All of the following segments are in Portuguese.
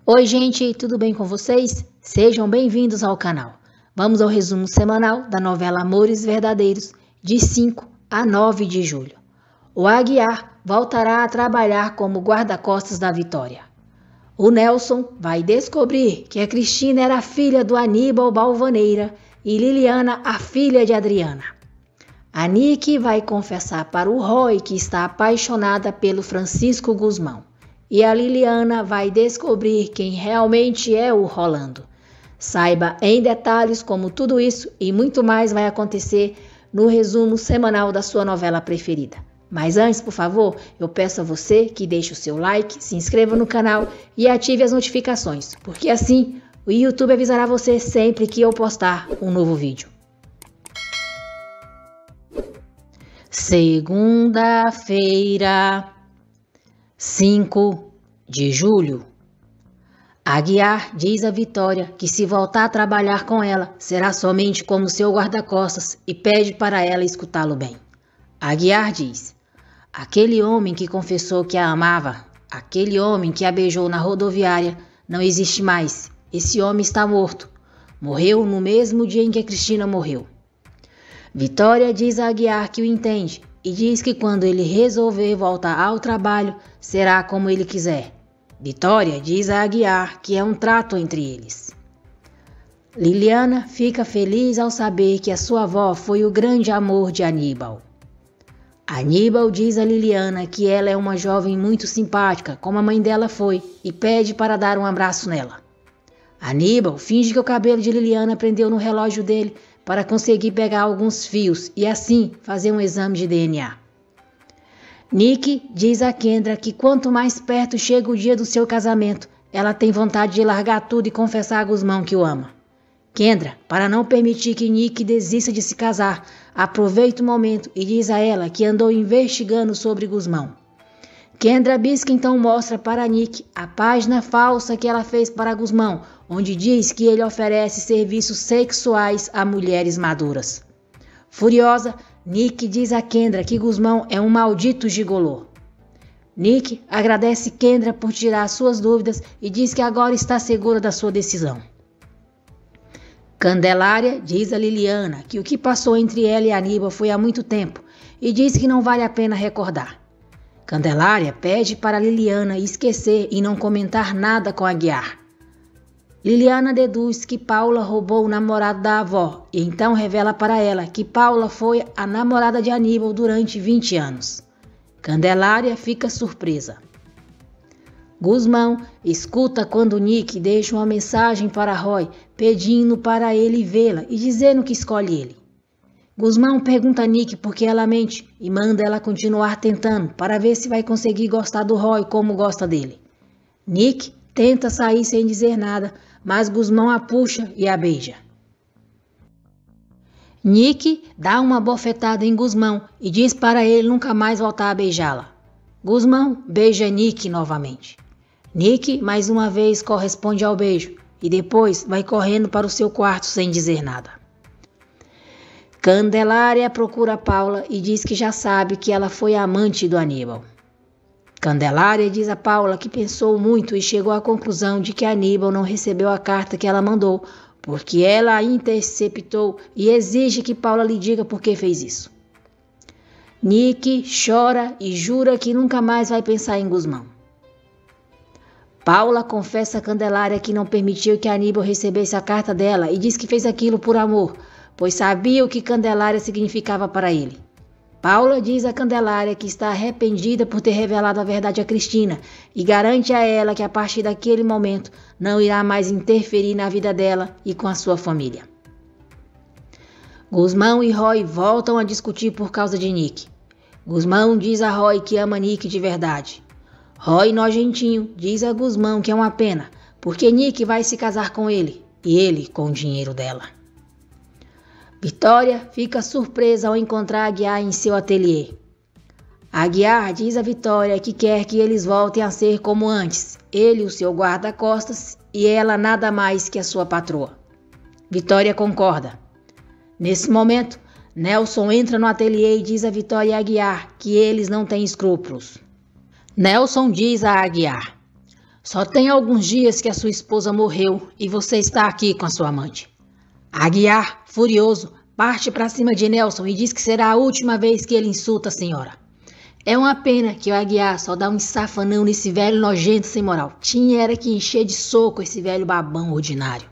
Oi, gente, tudo bem com vocês? Sejam bem-vindos ao canal. Vamos ao resumo semanal da novela Amores Verdadeiros, de 5 a 9 de julho. O Aguiar voltará a trabalhar como guarda-costas da Vitória. O Nelson vai descobrir que a Cristina era filha do Aníbal Balvaneira e Liliana a filha de Adriana. A Nick vai confessar para o Roy que está apaixonada pelo Francisco Guzmão. E a Liliana vai descobrir quem realmente é o Rolando. Saiba em detalhes como tudo isso e muito mais vai acontecer no resumo semanal da sua novela preferida. Mas antes, por favor, eu peço a você que deixe o seu like, se inscreva no canal e ative as notificações, porque assim o YouTube avisará você sempre que eu postar um novo vídeo. Segunda-feira, 5 de julho. Aguiar diz a Vitória que se voltar a trabalhar com ela, será somente como seu guarda-costas e pede para ela escutá-lo bem. Aguiar diz: aquele homem que confessou que a amava, aquele homem que a beijou na rodoviária, não existe mais. Esse homem está morto. Morreu no mesmo dia em que a Cristina morreu. Vitória diz a Aguiar que o entende e diz que quando ele resolver voltar ao trabalho, será como ele quiser. Vitória diz a Aguiar que é um trato entre eles. Liliana fica feliz ao saber que a sua avó foi o grande amor de Aníbal. Aníbal diz a Liliana que ela é uma jovem muito simpática, como a mãe dela foi, e pede para dar um abraço nela. Aníbal finge que o cabelo de Liliana prendeu no relógio dele para conseguir pegar alguns fios e assim fazer um exame de DNA. Nick diz a Kendra que quanto mais perto chega o dia do seu casamento, ela tem vontade de largar tudo e confessar a Guzmão que o ama. Kendra, para não permitir que Nick desista de se casar, aproveita o momento e diz a ela que andou investigando sobre Guzmão. Kendra Bisque então mostra para Nick a página falsa que ela fez para Guzmão, onde diz que ele oferece serviços sexuais a mulheres maduras. Furiosa, Nick diz a Kendra que Guzmão é um maldito gigolô. Nick agradece Kendra por tirar suas dúvidas e diz que agora está segura da sua decisão. Candelária diz a Liliana que o que passou entre ela e Aníbal foi há muito tempo e diz que não vale a pena recordar. Candelária pede para Liliana esquecer e não comentar nada com Aguiar. Liliana deduz que Paula roubou o namorado da avó e então revela para ela que Paula foi a namorada de Aníbal durante 20 anos. Candelária fica surpresa. Guzmão escuta quando Nick deixa uma mensagem para Roy pedindo para ele vê-la e dizendo que escolhe ele. Guzmão pergunta a Nick por que ela mente e manda ela continuar tentando para ver se vai conseguir gostar do Roy como gosta dele. Nick tenta sair sem dizer nada, mas Guzmão a puxa e a beija. Nick dá uma bofetada em Guzmão e diz para ele nunca mais voltar a beijá-la. Guzmão beija Nick novamente. Nick mais uma vez corresponde ao beijo e depois vai correndo para o seu quarto sem dizer nada. Candelária procura Paula e diz que já sabe que ela foi a amante do Aníbal. Candelária diz a Paula que pensou muito e chegou à conclusão de que Aníbal não recebeu a carta que ela mandou, porque ela a interceptou e exige que Paula lhe diga por que fez isso. Nick chora e jura que nunca mais vai pensar em Guzmão. Paula confessa a Candelária que não permitiu que Aníbal recebesse a carta dela e diz que fez aquilo por amor, pois sabia o que Candelária significava para ele. Paula diz a Candelária que está arrependida por ter revelado a verdade a Cristina e garante a ela que a partir daquele momento não irá mais interferir na vida dela e com a sua família. Guzmão e Roy voltam a discutir por causa de Nick. Guzmão diz a Roy que ama Nick de verdade. Roy, nojentinho, diz a Guzmão que é uma pena, porque Nick vai se casar com ele e ele com o dinheiro dela. Vitória fica surpresa ao encontrar Aguiar em seu ateliê. Aguiar diz a Vitória que quer que eles voltem a ser como antes, ele o seu guarda-costas e ela nada mais que a sua patroa. Vitória concorda. Nesse momento, Nelson entra no ateliê e diz a Vitória e a Aguiar que eles não têm escrúpulos. Nelson diz a Aguiar: Só tem alguns dias que a sua esposa morreu e você está aqui com a sua amante. Aguiar, furioso, parte para cima de Nelson e diz que será a última vez que ele insulta a senhora. É uma pena que o Aguiar só dá um safanão nesse velho nojento sem moral. Tinha era que encher de soco esse velho babão ordinário.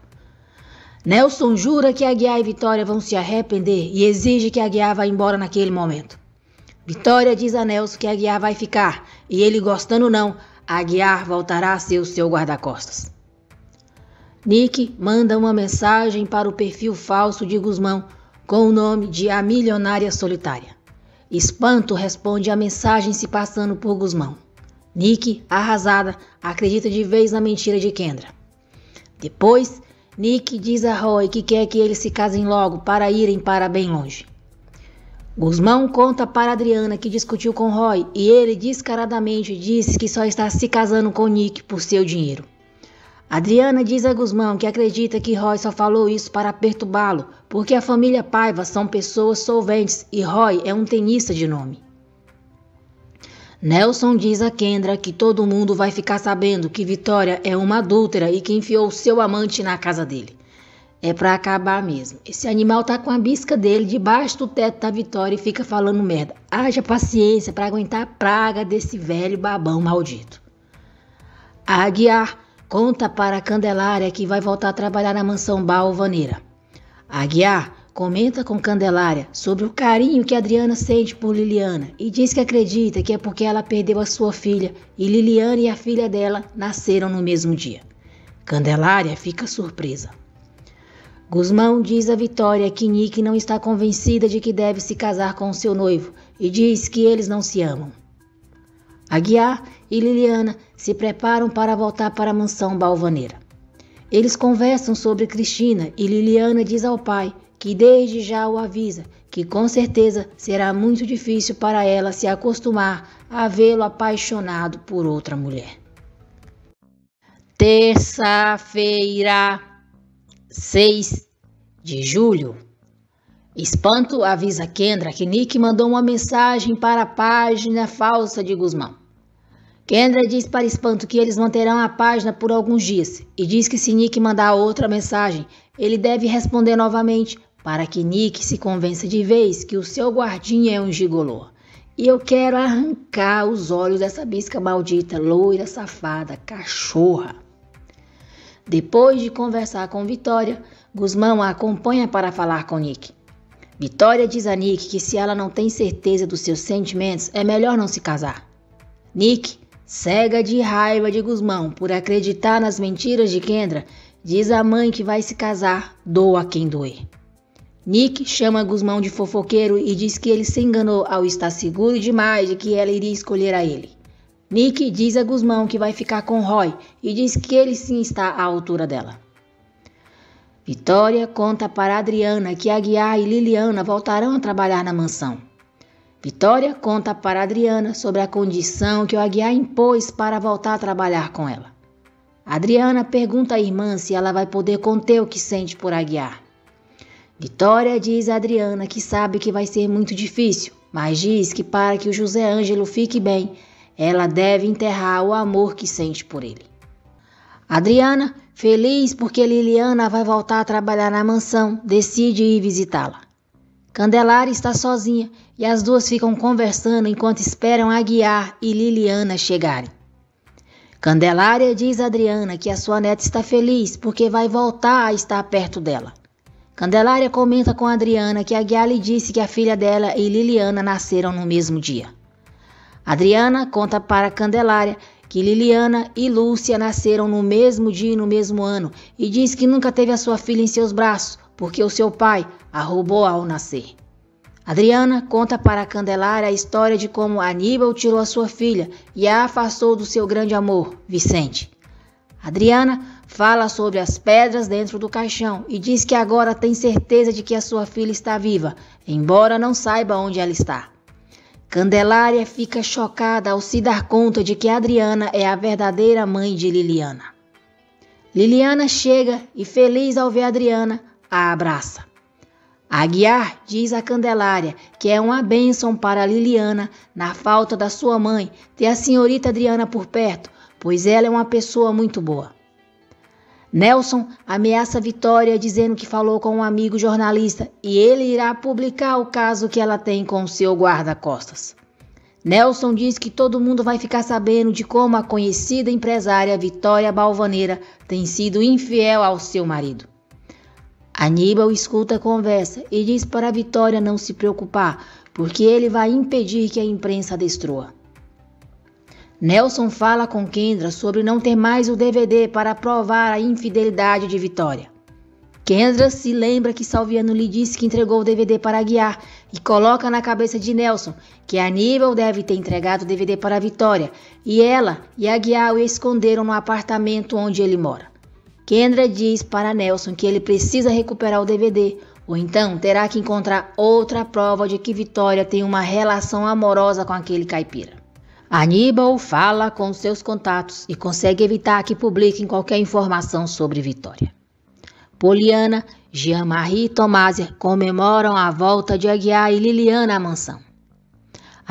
Nelson jura que Aguiar e Vitória vão se arrepender e exige que Aguiar vá embora naquele momento. Vitória diz a Nelson que Aguiar vai ficar e ele, gostando ou não, Aguiar voltará a ser o seu guarda-costas. Nick manda uma mensagem para o perfil falso de Guzmão com o nome de A Milionária Solitária. Espanto responde a mensagem se passando por Guzmão. Nick, arrasada, acredita de vez na mentira de Kendra. Depois, Nick diz a Roy que quer que eles se casem logo para irem para bem longe. Guzmão conta para Adriana que discutiu com Roy e ele descaradamente disse que só está se casando com Nick por seu dinheiro. Adriana diz a Guzmão que acredita que Roy só falou isso para perturbá-lo, porque a família Paiva são pessoas solventes e Roy é um tenista de nome. Nelson diz a Kendra que todo mundo vai ficar sabendo que Vitória é uma adúltera e que enfiou seu amante na casa dele. É pra acabar mesmo. Esse animal tá com a bisca dele debaixo do teto da Vitória e fica falando merda. Haja paciência pra aguentar a praga desse velho babão maldito. A Aguiar conta para a Candelária que vai voltar a trabalhar na mansão Balvaneira. A Aguiar comenta com Candelária sobre o carinho que Adriana sente por Liliana e diz que acredita que é porque ela perdeu a sua filha e Liliana e a filha dela nasceram no mesmo dia. Candelária fica surpresa. Guzmão diz a Vitória que Nick não está convencida de que deve se casar com seu noivo e diz que eles não se amam. Aguiar e Liliana se preparam para voltar para a mansão Balvaneira. Eles conversam sobre Cristina e Liliana diz ao pai que desde já o avisa que com certeza será muito difícil para ela se acostumar a vê-lo apaixonado por outra mulher. Terça-feira, 6 de julho. Espanto avisa Kendra que Nick mandou uma mensagem para a página falsa de Guzmão. Kendra diz para Espanto que eles manterão a página por alguns dias e diz que se Nick mandar outra mensagem, ele deve responder novamente para que Nick se convença de vez que o seu guardinha é um gigolô. E eu quero arrancar os olhos dessa bisca maldita, loira, safada, cachorra. Depois de conversar com Vitória, Guzmão a acompanha para falar com Nick. Vitória diz a Nick que se ela não tem certeza dos seus sentimentos, é melhor não se casar. Nick, cega de raiva de Guzmão por acreditar nas mentiras de Kendra, diz à mãe que vai se casar, doa quem doer. Nick chama Guzmão de fofoqueiro e diz que ele se enganou ao estar seguro demais de que ela iria escolher a ele. Nick diz a Guzmão que vai ficar com Roy e diz que ele sim está à altura dela. Vitória conta para Adriana que Aguiar e Liliana voltarão a trabalhar na mansão. Vitória conta para Adriana sobre a condição que o Aguiar impôs para voltar a trabalhar com ela. Adriana pergunta à irmã se ela vai poder conter o que sente por Aguiar. Vitória diz a Adriana que sabe que vai ser muito difícil, mas diz que para que o José Ângelo fique bem, ela deve enterrar o amor que sente por ele. Adriana, feliz porque Liliana vai voltar a trabalhar na mansão, decide ir visitá-la. Candelária está sozinha e as duas ficam conversando enquanto esperam Aguiar e Liliana chegarem. Candelária diz a Adriana que a sua neta está feliz porque vai voltar a estar perto dela. Candelária comenta com a Adriana que Aguiar lhe disse que a filha dela e Liliana nasceram no mesmo dia. Adriana conta para Candelária que Liliana e Lúcia nasceram no mesmo dia e no mesmo ano e diz que nunca teve a sua filha em seus braços porque o seu pai a roubou ao nascer. Adriana conta para Candelária a história de como Aníbal tirou a sua filha e a afastou do seu grande amor, Vicente. Adriana fala sobre as pedras dentro do caixão e diz que agora tem certeza de que a sua filha está viva, embora não saiba onde ela está. Candelária fica chocada ao se dar conta de que Adriana é a verdadeira mãe de Liliana. Liliana chega e, feliz ao ver Adriana, a abraça. Aguiar diz a Candelária que é uma bênção para Liliana, na falta da sua mãe, ter a senhorita Adriana por perto, pois ela é uma pessoa muito boa. Nelson ameaça Vitória dizendo que falou com um amigo jornalista e ele irá publicar o caso que ela tem com seu guarda-costas. Nelson diz que todo mundo vai ficar sabendo de como a conhecida empresária Vitória Balvaneira tem sido infiel ao seu marido. Aníbal escuta a conversa e diz para Vitória não se preocupar, porque ele vai impedir que a imprensa destrua. Nelson fala com Kendra sobre não ter mais o DVD para provar a infidelidade de Vitória. Kendra se lembra que Salviano lhe disse que entregou o DVD para Aguiar e coloca na cabeça de Nelson que Aníbal deve ter entregado o DVD para Vitória e ela e Aguiar o esconderam no apartamento onde ele mora. Kendra diz para Nelson que ele precisa recuperar o DVD ou então terá que encontrar outra prova de que Vitória tem uma relação amorosa com aquele caipira. Aníbal fala com seus contatos e consegue evitar que publiquem qualquer informação sobre Vitória. Poliana, Jean-Marie e Tomásia comemoram a volta de Aguiar e Liliana à mansão.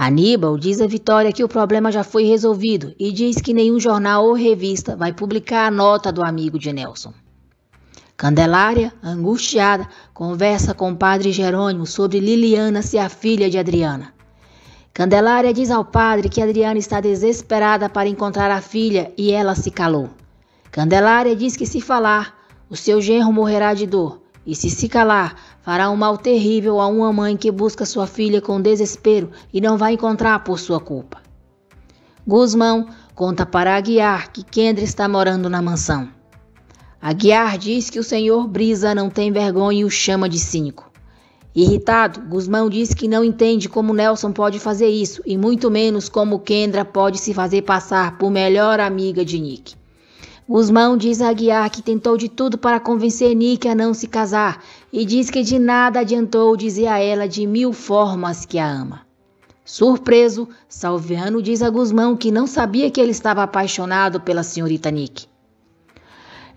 Aníbal diz a Vitória que o problema já foi resolvido e diz que nenhum jornal ou revista vai publicar a nota do amigo de Nelson. Candelária, angustiada, conversa com o padre Jerônimo sobre Liliana ser a filha de Adriana. Candelária diz ao padre que Adriana está desesperada para encontrar a filha e ela se calou. Candelária diz que se falar, o seu genro morrerá de dor e se calar, fará um mal terrível a uma mãe que busca sua filha com desespero e não vai encontrar por sua culpa. Guzmão conta para Aguiar que Kendra está morando na mansão. Aguiar diz que o senhor Brisa não tem vergonha e o chama de cínico. Irritado, Guzmão diz que não entende como Nelson pode fazer isso e muito menos como Kendra pode se fazer passar por melhor amiga de Nick. Guzmão diz a Aguiar que tentou de tudo para convencer Nick a não se casar e diz que de nada adiantou dizer a ela de 1000 formas que a ama. Surpreso, Salviano diz a Guzmão que não sabia que ele estava apaixonado pela senhorita Nick.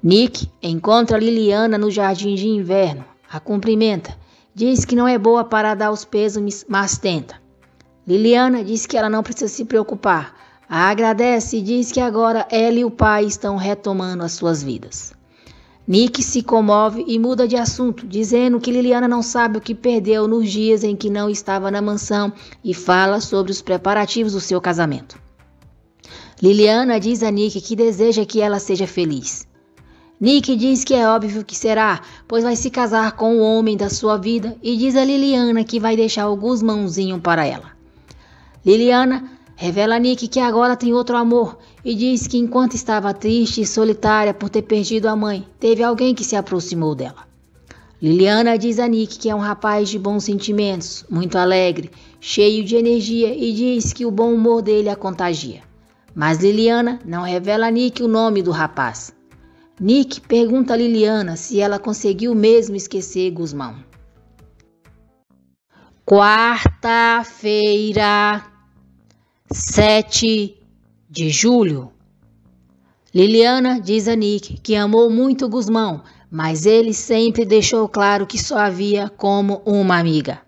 Nick encontra Liliana no jardim de inverno, a cumprimenta. Diz que não é boa para dar os pêsames, mas tenta. Liliana diz que ela não precisa se preocupar. A agradece e diz que agora ela e o pai estão retomando as suas vidas. Nick se comove e muda de assunto, dizendo que Liliana não sabe o que perdeu nos dias em que não estava na mansão e fala sobre os preparativos do seu casamento. Liliana diz a Nick que deseja que ela seja feliz. Nick diz que é óbvio que será, pois vai se casar com o homem da sua vida e diz a Liliana que vai deixar o Guzmãozinho para ela. Liliana revela a Nick que agora tem outro amor e diz que enquanto estava triste e solitária por ter perdido a mãe, teve alguém que se aproximou dela. Liliana diz a Nick que é um rapaz de bons sentimentos, muito alegre, cheio de energia e diz que o bom humor dele a contagia. Mas Liliana não revela a Nick o nome do rapaz. Nick pergunta a Liliana se ela conseguiu mesmo esquecer Guzmão. Quarta-feira, 7 de julho. Liliana diz a Nick que amou muito Guzmão, mas ele sempre deixou claro que só havia como uma amiga.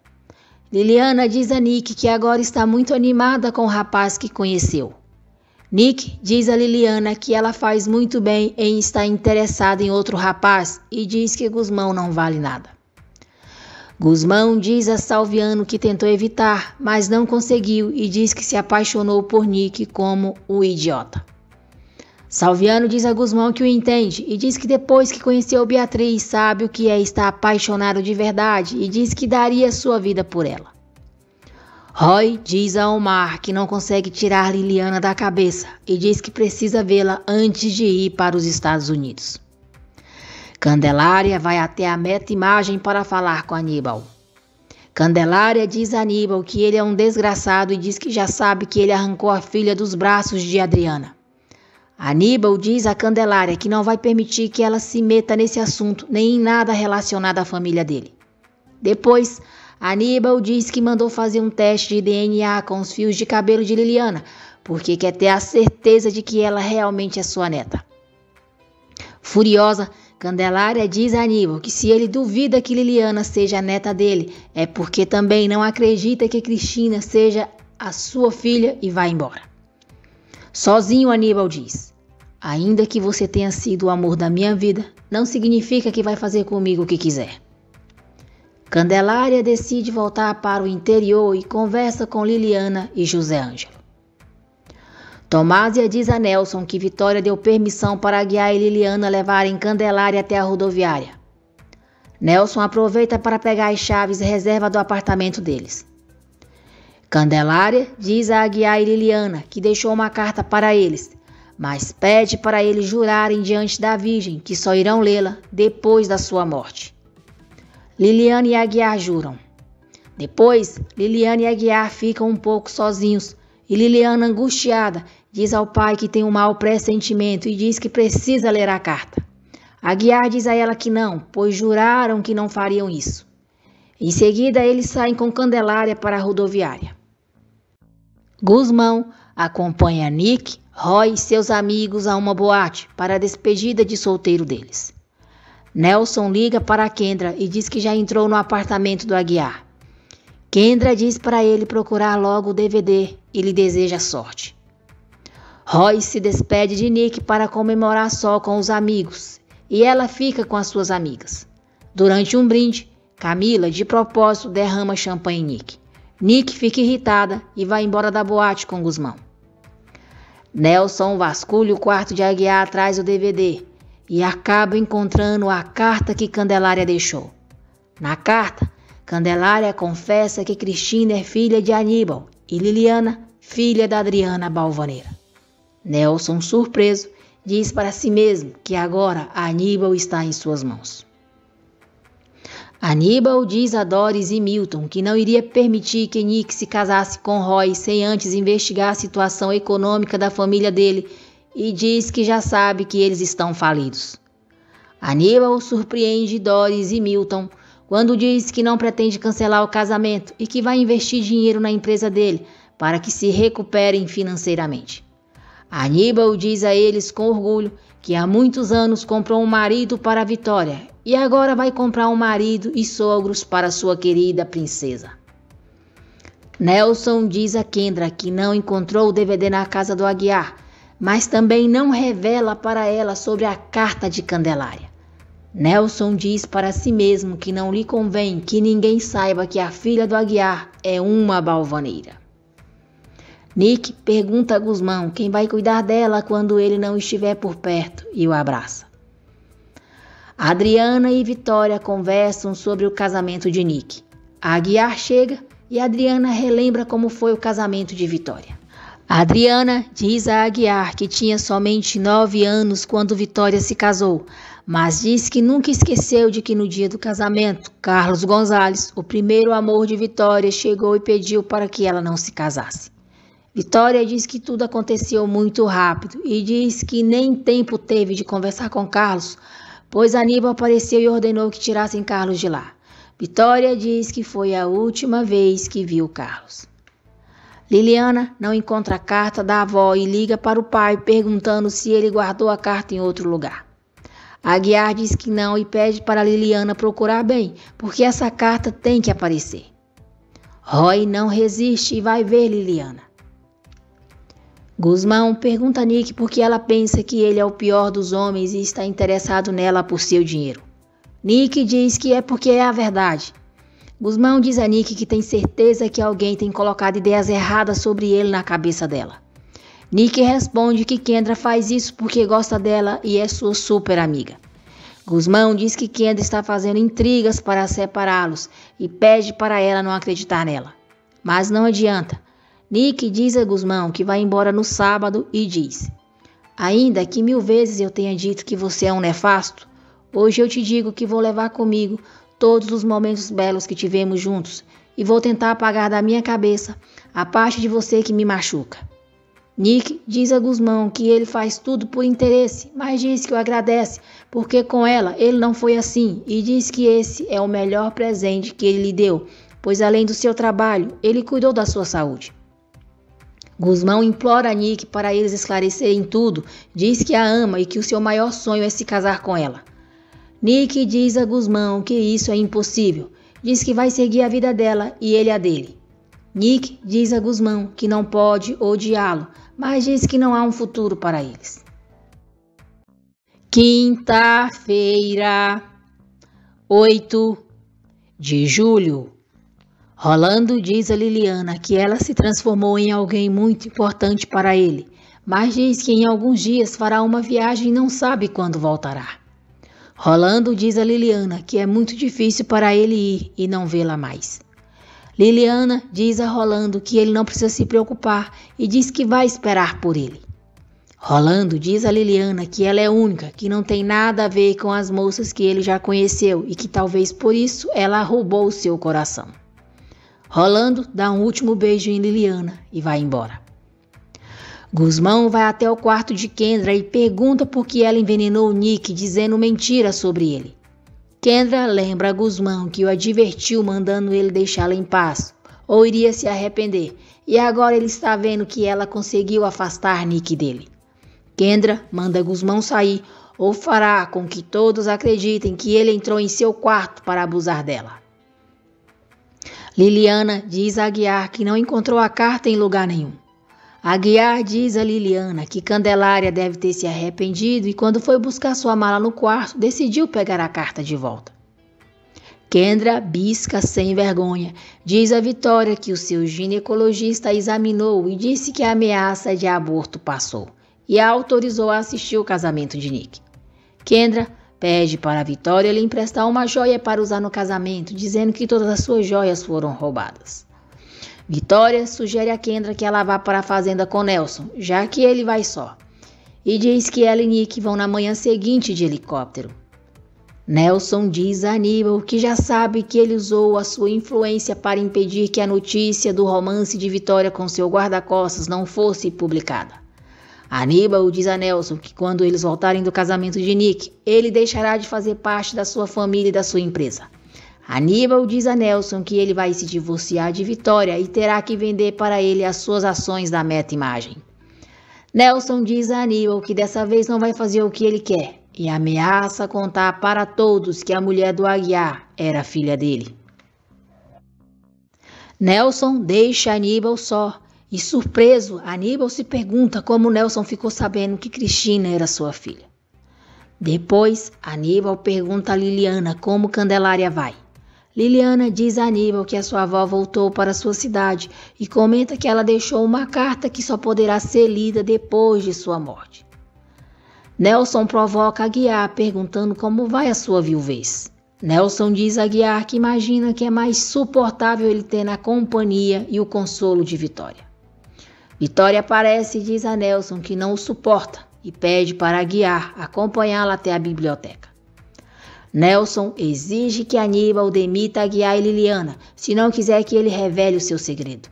Liliana diz a Nick que agora está muito animada com o rapaz que conheceu. Nick diz a Liliana que ela faz muito bem em estar interessada em outro rapaz e diz que Guzmão não vale nada. Guzmão diz a Salviano que tentou evitar, mas não conseguiu e diz que se apaixonou por Nick como o idiota. Salviano diz a Guzmão que o entende e diz que depois que conheceu Beatriz sabe o que é estar apaixonado de verdade e diz que daria sua vida por ela. Roy diz a Omar que não consegue tirar Liliana da cabeça e diz que precisa vê-la antes de ir para os Estados Unidos. Candelária vai até a meta-imagem para falar com Aníbal. Candelária diz a Aníbal que ele é um desgraçado e diz que já sabe que ele arrancou a filha dos braços de Adriana. Aníbal diz a Candelária que não vai permitir que ela se meta nesse assunto nem em nada relacionado à família dele. Depois, Aníbal diz que mandou fazer um teste de DNA com os fios de cabelo de Liliana, porque quer ter a certeza de que ela realmente é sua neta. Furiosa, Candelária diz a Aníbal que se ele duvida que Liliana seja a neta dele, é porque também não acredita que Cristina seja a sua filha e vai embora. Sozinho, Aníbal diz: ainda que você tenha sido o amor da minha vida, não significa que vai fazer comigo o que quiser. Candelária decide voltar para o interior e conversa com Liliana e José Ângelo. Tomásia diz a Nelson que Vitória deu permissão para Aguiar e Liliana levarem Candelária até a rodoviária. Nelson aproveita para pegar as chaves e reserva do apartamento deles. Candelária diz a Aguiar e Liliana que deixou uma carta para eles, mas pede para eles jurarem diante da Virgem que só irão lê-la depois da sua morte. Liliana e Aguiar juram. Depois, Liliana e Aguiar ficam um pouco sozinhos e Liliana, angustiada, diz ao pai que tem um mau pressentimento e diz que precisa ler a carta. Aguiar diz a ela que não, pois juraram que não fariam isso. Em seguida, eles saem com Candelária para a rodoviária. Gusmão acompanha Nick, Roy e seus amigos a uma boate para a despedida de solteiro deles. Nelson liga para Kendra e diz que já entrou no apartamento do Aguiar. Kendra diz para ele procurar logo o DVD e lhe deseja sorte. Roy se despede de Nick para comemorar só com os amigos e ela fica com as suas amigas. Durante um brinde, Camila, de propósito, derrama champanhe em Nick. Nick fica irritada e vai embora da boate com Gusmão. Nelson vasculha o quarto de Aguiar atrás do DVD e acaba encontrando a carta que Candelária deixou. Na carta, Candelária confessa que Cristina é filha de Aníbal e Liliana, filha da Adriana Balvaneira. Nelson, surpreso, diz para si mesmo que agora Aníbal está em suas mãos. Aníbal diz a Doris e Milton que não iria permitir que Nick se casasse com Roy sem antes investigar a situação econômica da família dele e diz que já sabe que eles estão falidos. Aníbal surpreende Doris e Milton quando diz que não pretende cancelar o casamento e que vai investir dinheiro na empresa dele para que se recuperem financeiramente. Aníbal diz a eles com orgulho que há muitos anos comprou um marido para a Vitória e agora vai comprar um marido e sogros para sua querida princesa. Nelson diz a Kendra que não encontrou o DVD na casa do Aguiar, mas também não revela para ela sobre a carta de Candelária. Nelson diz para si mesmo que não lhe convém que ninguém saiba que a filha do Aguiar é uma balvaneira. Nick pergunta a Gusmão quem vai cuidar dela quando ele não estiver por perto e o abraça. Adriana e Vitória conversam sobre o casamento de Nick. A Aguiar chega e Adriana relembra como foi o casamento de Vitória. Adriana diz a Aguiar que tinha somente 9 anos quando Vitória se casou, mas diz que nunca esqueceu de que no dia do casamento, Carlos Gonzalez, o primeiro amor de Vitória, chegou e pediu para que ela não se casasse. Vitória diz que tudo aconteceu muito rápido e diz que nem tempo teve de conversar com Carlos, pois Aníbal apareceu e ordenou que tirassem Carlos de lá. Vitória diz que foi a última vez que viu Carlos. Liliana não encontra a carta da avó e liga para o pai perguntando se ele guardou a carta em outro lugar. Aguiar diz que não e pede para Liliana procurar bem, porque essa carta tem que aparecer. Roy não resiste e vai ver Liliana. Gusmão pergunta a Nick por que ela pensa que ele é o pior dos homens e está interessado nela por seu dinheiro. Nick diz que é porque é a verdade. Gusmão diz a Nick que tem certeza que alguém tem colocado ideias erradas sobre ele na cabeça dela. Nick responde que Kendra faz isso porque gosta dela e é sua super amiga. Gusmão diz que Kendra está fazendo intrigas para separá-los e pede para ela não acreditar nela. Mas não adianta. Nick diz a Gusmão que vai embora no sábado e diz: ainda que 1000 vezes eu tenha dito que você é um nefasto, hoje eu te digo que vou levar comigo todos os momentos belos que tivemos juntos e vou tentar apagar da minha cabeça a parte de você que me machuca. Nick diz a Gusmão que ele faz tudo por interesse, mas diz que o agradece porque com ela ele não foi assim e diz que esse é o melhor presente que ele lhe deu, pois além do seu trabalho, ele cuidou da sua saúde. Gusmão implora a Nick para eles esclarecerem tudo, diz que a ama e que o seu maior sonho é se casar com ela. Nick diz a Gusmão que isso é impossível, diz que vai seguir a vida dela e ele a dele. Nick diz a Gusmão que não pode odiá-lo, mas diz que não há um futuro para eles. Quinta-feira, 8 de julho. Rolando diz a Liliana que ela se transformou em alguém muito importante para ele, mas diz que em alguns dias fará uma viagem e não sabe quando voltará. Rolando diz a Liliana que é muito difícil para ele ir e não vê-la mais. Liliana diz a Rolando que ele não precisa se preocupar e diz que vai esperar por ele. Rolando diz a Liliana que ela é única, que não tem nada a ver com as moças que ele já conheceu e que talvez por isso ela roubou o seu coração. Rolando dá um último beijo em Liliana e vai embora. Gusmão vai até o quarto de Kendra e pergunta por que ela envenenou Nick dizendo mentira sobre ele. Kendra lembra a Gusmão que o advertiu mandando ele deixá-la em paz, ou iria se arrepender, e agora ele está vendo que ela conseguiu afastar Nick dele. Kendra manda Gusmão sair ou fará com que todos acreditem que ele entrou em seu quarto para abusar dela. Liliana diz a Aguiar que não encontrou a carta em lugar nenhum. Aguiar diz a Liliana que Candelária deve ter se arrependido e quando foi buscar sua mala no quarto, decidiu pegar a carta de volta. Kendra bisca sem vergonha, diz a Vitória que o seu ginecologista examinou e disse que a ameaça de aborto passou e a autorizou a assistir o casamento de Nick. Kendra pede para a Vitória lhe emprestar uma joia para usar no casamento, dizendo que todas as suas joias foram roubadas. Vitória sugere a Kendra que ela vá para a fazenda com Nelson, já que ele vai só, e diz que ela e Nick vão na manhã seguinte de helicóptero. Nelson diz a Aníbal que já sabe que ele usou a sua influência para impedir que a notícia do romance de Vitória com seu guarda-costas não fosse publicada. Aníbal diz a Nelson que quando eles voltarem do casamento de Nick, ele deixará de fazer parte da sua família e da sua empresa. Aníbal diz a Nelson que ele vai se divorciar de Vitória e terá que vender para ele as suas ações da Meta Imagem. Nelson diz a Aníbal que dessa vez não vai fazer o que ele quer e ameaça contar para todos que a mulher do Aguiar era filha dele. Nelson deixa Aníbal só e, surpreso, Aníbal se pergunta como Nelson ficou sabendo que Cristina era sua filha. Depois, Aníbal pergunta a Liliana como Candelária vai. Liliana diz a Aníbal que a sua avó voltou para sua cidade e comenta que ela deixou uma carta que só poderá ser lida depois de sua morte. Nelson provoca Aguiar perguntando como vai a sua viuvez. Nelson diz a Aguiar que imagina que é mais suportável ele ter na companhia e o consolo de Vitória. Vitória aparece e diz a Nelson que não o suporta e pede para Aguiar acompanhá-la até a biblioteca. Nelson exige que Aníbal demita Aguiar e Liliana, se não quiser que ele revele o seu segredo.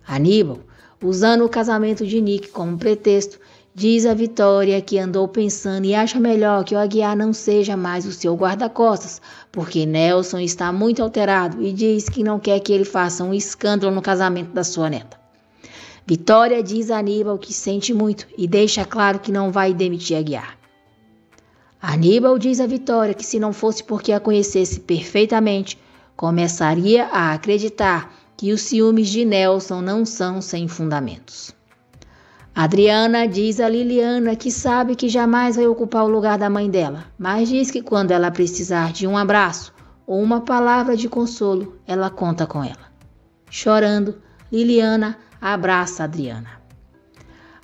Aníbal, usando o casamento de Nick como pretexto, diz a Vitória que andou pensando e acha melhor que o Aguiar não seja mais o seu guarda-costas, porque Nelson está muito alterado e diz que não quer que ele faça um escândalo no casamento da sua neta. Vitória diz a Aníbal que sente muito e deixa claro que não vai demitir Aguiar. Aníbal diz a Vitória que se não fosse porque a conhecesse perfeitamente, começaria a acreditar que os ciúmes de Nelson não são sem fundamentos. Adriana diz a Liliana que sabe que jamais vai ocupar o lugar da mãe dela, mas diz que quando ela precisar de um abraço ou uma palavra de consolo, ela conta com ela. Chorando, Liliana abraça Adriana.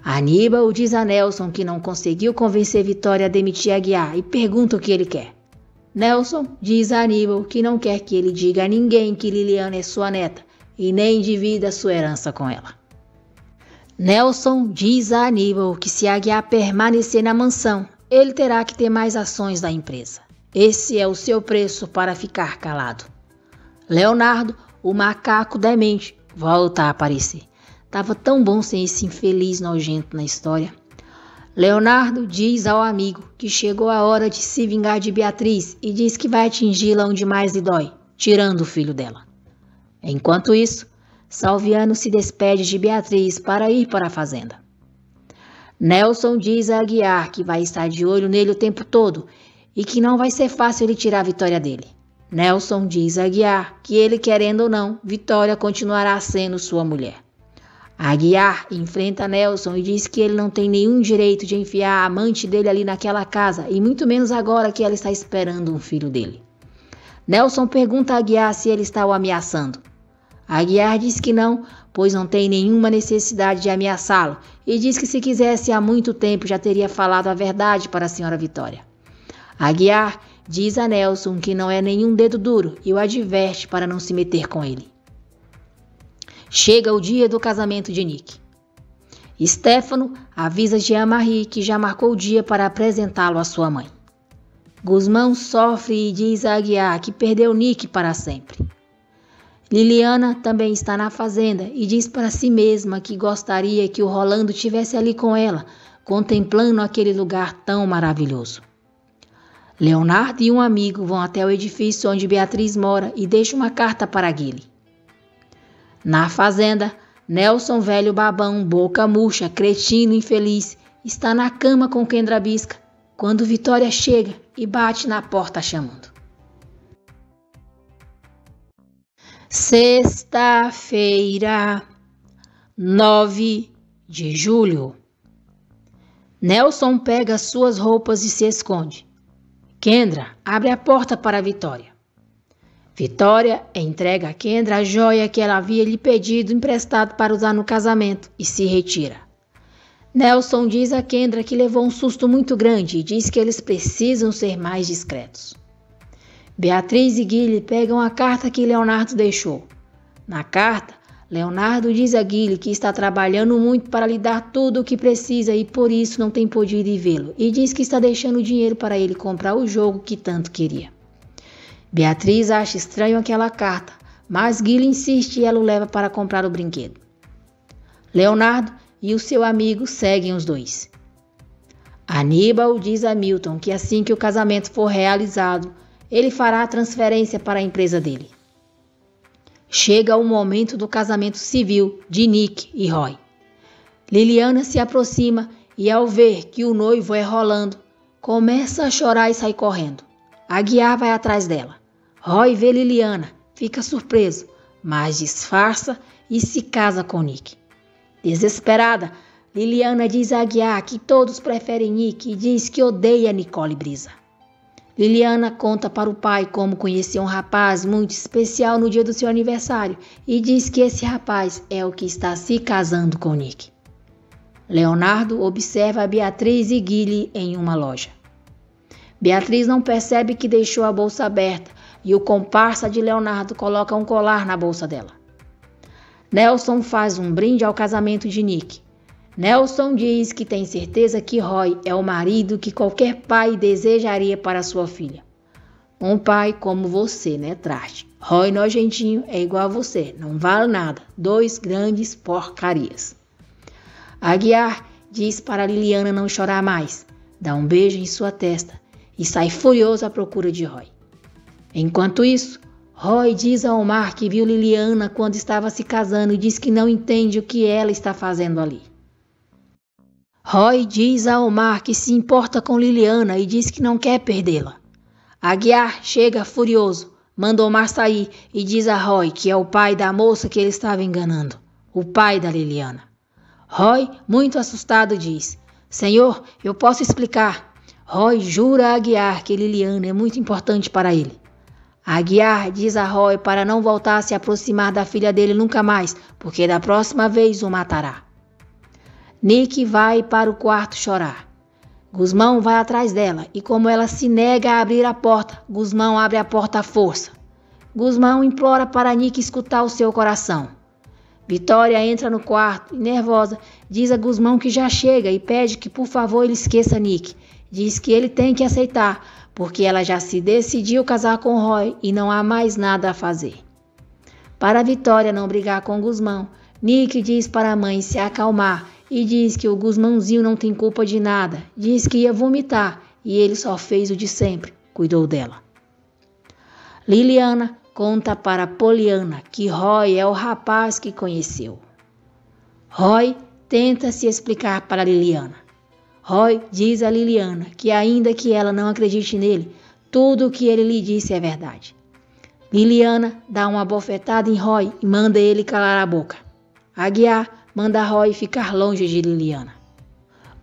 Aníbal diz a Nelson que não conseguiu convencer Vitória a demitir Aguiar e pergunta o que ele quer. Nelson diz a Aníbal que não quer que ele diga a ninguém que Liliana é sua neta e nem divida sua herança com ela. Nelson diz a Aníbal que se Aguiar permanecer na mansão, ele terá que ter mais ações da empresa. Esse é o seu preço para ficar calado. Leonardo, o macaco demente, volta a aparecer. Tava tão bom sem esse infeliz nojento na história. Leonardo diz ao amigo que chegou a hora de se vingar de Beatriz e diz que vai atingi-la onde mais lhe dói, tirando o filho dela. Enquanto isso, Salviano se despede de Beatriz para ir para a fazenda. Nelson diz a Aguiar que vai estar de olho nele o tempo todo e que não vai ser fácil ele tirar a Vitória dele. Nelson diz a Aguiar que ele, querendo ou não, Vitória continuará sendo sua mulher. Aguiar enfrenta Nelson e diz que ele não tem nenhum direito de enfiar a amante dele ali naquela casa, e muito menos agora que ela está esperando um filho dele. Nelson pergunta a Aguiar se ele está o ameaçando. Aguiar diz que não, pois não tem nenhuma necessidade de ameaçá-lo, e diz que se quisesse há muito tempo já teria falado a verdade para a senhora Vitória. Aguiar diz a Nelson que não é nenhum dedo duro e o adverte para não se meter com ele. Chega o dia do casamento de Nick. Stefano avisa Jean-Marie que já marcou o dia para apresentá-lo à sua mãe. Gusmão sofre e diz a Aguiar que perdeu Nick para sempre. Liliana também está na fazenda e diz para si mesma que gostaria que o Rolando estivesse ali com ela, contemplando aquele lugar tão maravilhoso. Leonardo e um amigo vão até o edifício onde Beatriz mora e deixam uma carta para Guile. Na fazenda, Nelson, velho babão, boca murcha, cretino, infeliz, está na cama com Kendra Bisca, quando Vitória chega e bate na porta chamando. Sexta-feira, 9 de julho. Nelson pega suas roupas e se esconde. Kendra abre a porta para Vitória. Vitória entrega a Kendra a joia que ela havia lhe pedido emprestado para usar no casamento e se retira. Nelson diz a Kendra que levou um susto muito grande e diz que eles precisam ser mais discretos. Beatriz e Guile pegam a carta que Leonardo deixou. Na carta, Leonardo diz a Guile que está trabalhando muito para lhe dar tudo o que precisa e por isso não tem podido ir vê-lo, e diz que está deixando dinheiro para ele comprar o jogo que tanto queria. Beatriz acha estranho aquela carta, mas Guile insiste e ela o leva para comprar o brinquedo. Leonardo e o seu amigo seguem os dois. Aníbal diz a Milton que assim que o casamento for realizado, ele fará a transferência para a empresa dele. Chega o momento do casamento civil de Nick e Roy. Liliana se aproxima e, ao ver que o noivo é Rolando, começa a chorar e sai correndo. Aguiar vai atrás dela. Roy vê Liliana, fica surpreso, mas disfarça e se casa com Nick. Desesperada, Liliana diz a Aguiar que todos preferem Nick e diz que odeia Nicole Brisa. Liliana conta para o pai como conheceu um rapaz muito especial no dia do seu aniversário e diz que esse rapaz é o que está se casando com Nick. Leonardo observa a Beatriz e Guile em uma loja. Beatriz não percebe que deixou a bolsa aberta e o comparsa de Leonardo coloca um colar na bolsa dela. Nelson faz um brinde ao casamento de Nick. Nelson diz que tem certeza que Roy é o marido que qualquer pai desejaria para sua filha. Um pai como você, né, Traste? Roy nojentinho é igual a você, não vale nada. 2 grandes porcarias. Aguiar diz para Liliana não chorar mais, dá um beijo em sua testa e sai furioso à procura de Roy. Enquanto isso, Roy diz a Omar que viu Liliana quando estava se casando e diz que não entende o que ela está fazendo ali. Roy diz a Omar que se importa com Liliana e diz que não quer perdê-la. Aguiar chega furioso, manda Omar sair e diz a Roy que é o pai da moça que ele estava enganando, o pai da Liliana. Roy, muito assustado, diz: Senhor, eu posso explicar. Roy jura a Aguiar que Liliana é muito importante para ele. Aguiar diz a Roy para não voltar a se aproximar da filha dele nunca mais, porque da próxima vez o matará. Nick vai para o quarto chorar. Gusmão vai atrás dela e como ela se nega a abrir a porta, Gusmão abre a porta à força. Gusmão implora para Nick escutar o seu coração. Vitória entra no quarto e, nervosa, diz a Gusmão que já chega e pede que por favor ele esqueça Nick. Diz que ele tem que aceitar, porque ela já se decidiu casar com Roy e não há mais nada a fazer. Para Vitória não brigar com Gusmão, Nick diz para a mãe se acalmar e diz que o Gusmãozinho não tem culpa de nada. Diz que ia vomitar e ele só fez o de sempre, cuidou dela. Liliana conta para Poliana que Roy é o rapaz que conheceu. Roy tenta se explicar para Liliana. Roy diz a Liliana que ainda que ela não acredite nele, tudo o que ele lhe disse é verdade. Liliana dá uma bofetada em Roy e manda ele calar a boca. Aguiar manda Roy ficar longe de Liliana.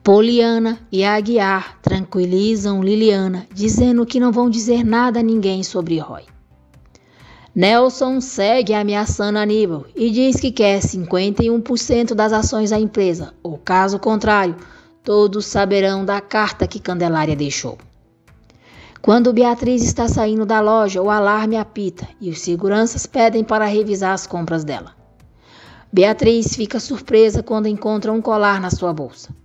Poliana e Aguiar tranquilizam Liliana, dizendo que não vão dizer nada a ninguém sobre Roy. Nelson segue ameaçando Aníbal e diz que quer 51% das ações da empresa, ou caso contrário, todos saberão da carta que Candelária deixou. Quando Beatriz está saindo da loja, o alarme apita e os seguranças pedem para revisar as compras dela. Beatriz fica surpresa quando encontra um colar na sua bolsa.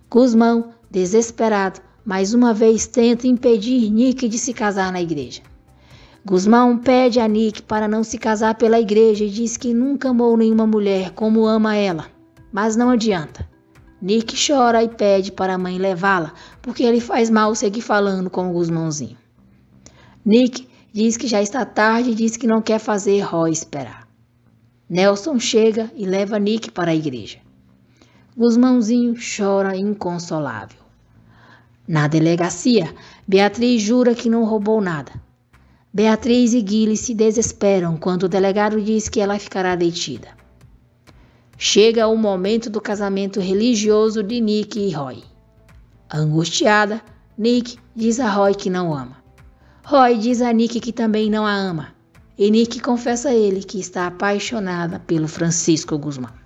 Gusmão, desesperado, mais uma vez tenta impedir Nick de se casar na igreja. Gusmão pede a Nick para não se casar pela igreja e diz que nunca amou nenhuma mulher como ama ela, mas não adianta. Nick chora e pede para a mãe levá-la, porque ele faz mal seguir falando com o Gusmãozinho. Nick diz que já está tarde e diz que não quer fazer Roy esperar. Nelson chega e leva Nick para a igreja. Gusmãozinho chora inconsolável. Na delegacia, Beatriz jura que não roubou nada. Beatriz e Guile se desesperam quando o delegado diz que ela ficará detida. Chega o momento do casamento religioso de Nick e Roy. Angustiada, Nick diz a Roy que não ama. Roy diz a Nick que também não a ama. E Nick confessa a ele que está apaixonada pelo Francisco Gusmão.